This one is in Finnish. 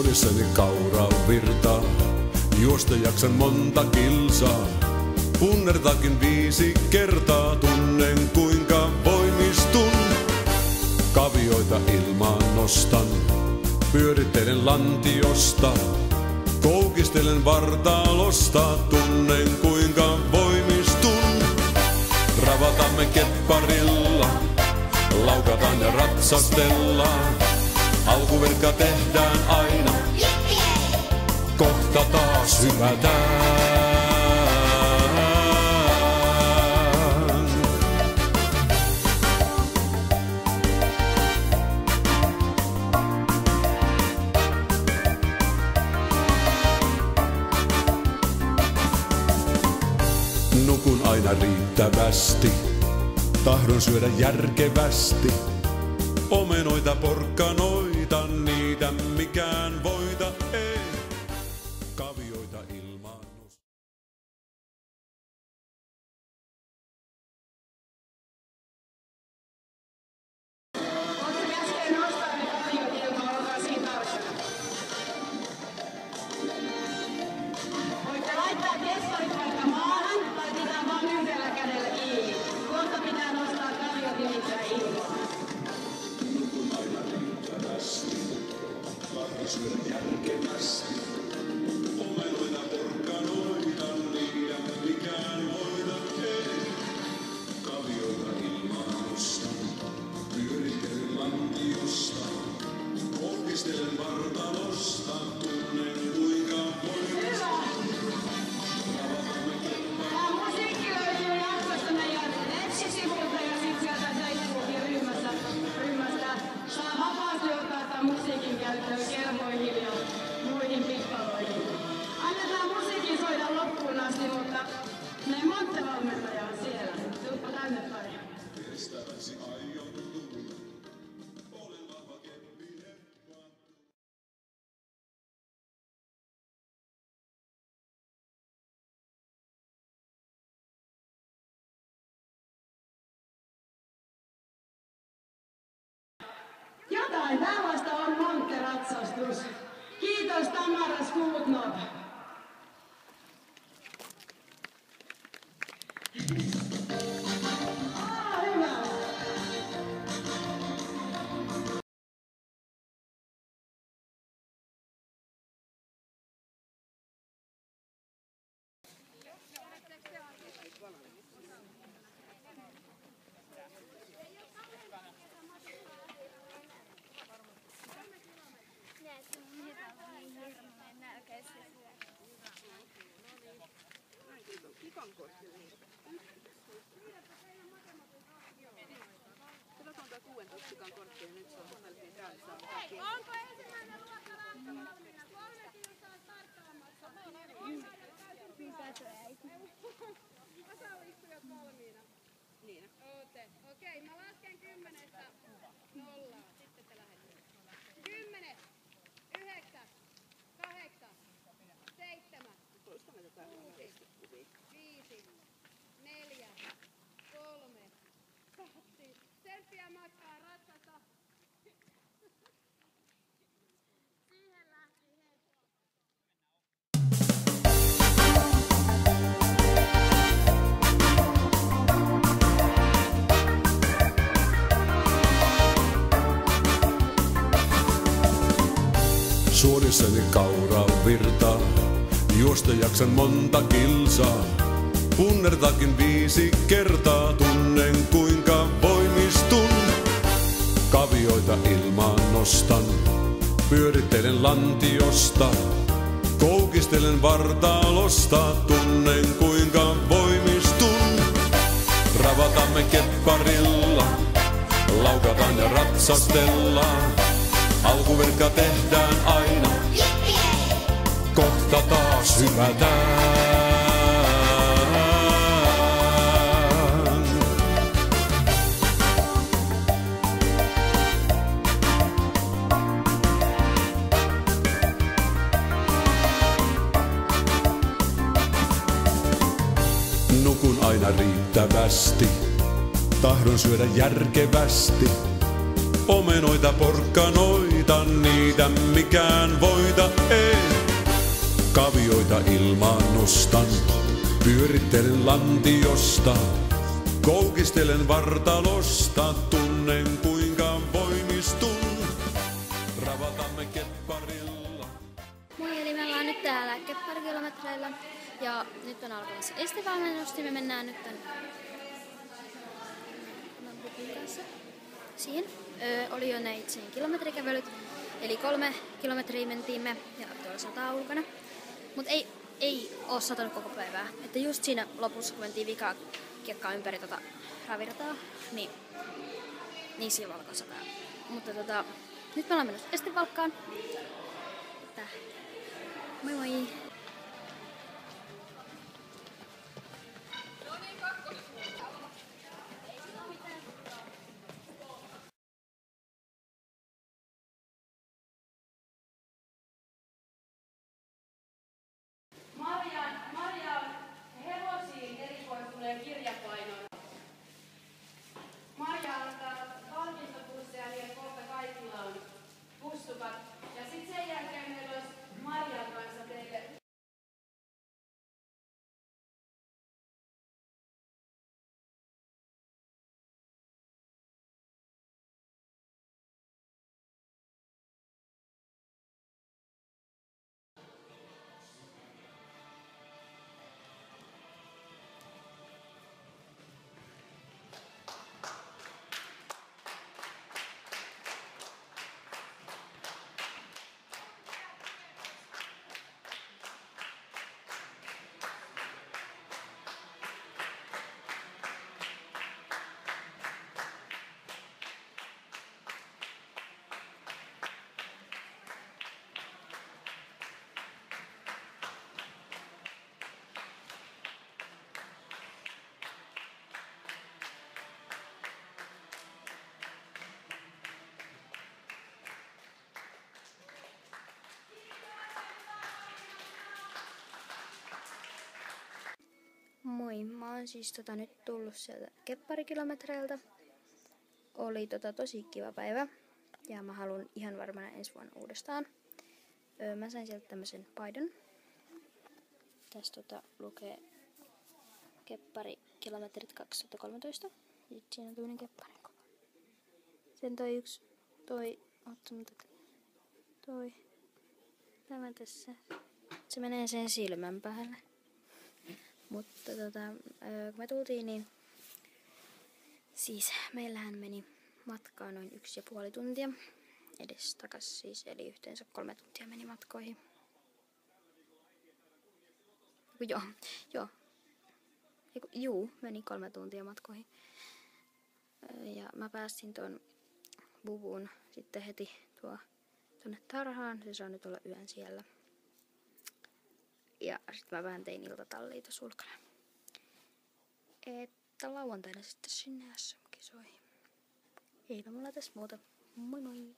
Suonissani kauraa virtaa, juosta jaksan monta kilsaa. Punnertakin 5 kertaa, tunnen kuinka voimistun. Kavioita ilmaan nostan, pyörittelen lantiosta. Koukistelen vartalosta, tunnen kuinka voimistun. Ravatamme kepparilla, laukataan ja ratsastellaan. Alkuvirkka tehdään aina, kohta taas hypätään. Nukun aina riittävästi, tahdon syödä järkevästi. Omenoita, porkkanoita, niitä mikään voita ei. Kavioita ilmaan. Voitte laittaa kestorit vaikka maahan, tai pitää vaan yhdellä kädellä kiinni. Kohta pitää nostaa kaviot nimittäin ilmaan. Aina riittävästi, tahdon syödä järkevästi. Omenoita, porkkanoita, niitä mikään voita ei. Kavioita ilmaan nostan, pyörittelen lantiosta. Koukistelen vartalosta, tunnen kuinka voimistun. Tämä musiikki löytyy jatkosta meidän nettisivuilta ja sitten sieltä Facebookin ryhmästä saa vapaasti ottaa tämän musiikin käyttöön kelmoihin ja muihin pippaloihin. Annetaan musiikin soida loppuun asti, mutta meidän Montte-valmentaja on siellä. Tuuppa tänne päin. Kestäväsi aion tulla, olen vahva keppiheppa. Jotain tällaista on Montte-ratsastus. Kiitos Tamara Skutnov. Hyvä. Onko ensimmäinen luokka valmiina? 3 minuuttia starttaamassa. Osallistujat valmiina? Niin. Ootte. Okei, mä lasken 10:stä 0. Sitten te lähdette. 10, 9, 8, 7, 6, 5, 4, 3, 2. Tsemppiä matkaa ratsasta. Siihen lähti heti. Suonissani kauraa virtaa, juosta jaksan monta kilsaa. Punnertakin 5 kertaa, tunnen kuinka voimistun. Kavioita ilmaan nostan, pyörittelen lantiosta. Koukistelen vartalosta, tunnen kuinka voimistun. Ravatamme kepparilla, laukataan ja ratsastellaan. Alkuvirkka tehdään aina, kohta taas hypätään. Nukun aina riittävästi, tahdon syödä järkevästi. omenoita, porkkanoita, niitä mikään voita ei. Kavioita ilmaan nostan, pyörittelen lantiosta, koukistelen vartalosta, tunnen kuinka voimistun. Ravatamme kepparilla. Moi, eli me ollaan nyt täällä kepparikilometreillä ja nyt on alkamassa estevalmennus. Me mennään nyt tän bukun kanssa siihen. Oli jo ne itse kilometrikävelyt, eli 3 kilometriä mentiin me ja tuolla sataa ulkona. Mut ei oo satanut koko päivää. Että just siinä lopussa, kun mentiin vikaa kiekkaa ympäri ravirataa, niin siinä alkoi sataa. Mutta nyt me ollaan menossa estevalkkaan. Moi moi! Marjan hevosiin erikoistuneen kirjapainon. Marja antaa valmistopusseja niin, kohta kaikilla on pussukat. Ja sitten sen jälkeen meillä olisi Marjan kanssa teille Moi, mä oon siis nyt tullut sieltä kepparikilometreiltä. Oli tosi kiva päivä ja mä haluan ihan varmana ensi vuonna uudestaan. Mä sain sieltä tämmösen paidan. Tässä lukee kepparikilometrit 2013. Sitten siinä on tämmönen kepparin kuva. Sen tämä tässä. Se menee sen silmän päälle. Mutta kun me tultiin, niin siis meillähän meni matkaa noin 1,5 tuntia. Edes takas siis, eli yhteensä 3 tuntia meni matkoihin. Meni 3 tuntia matkoihin. Ja mä päästin tuon bubun sitten heti tuonne tarhaan. Se saa nyt olla yön siellä. Ja sitten mä vähän tein iltatallia tuossa ulkona. Että lauantaina sitten sinne SM-kisoihin. Eipä mulla tässä muuta. Moi moi!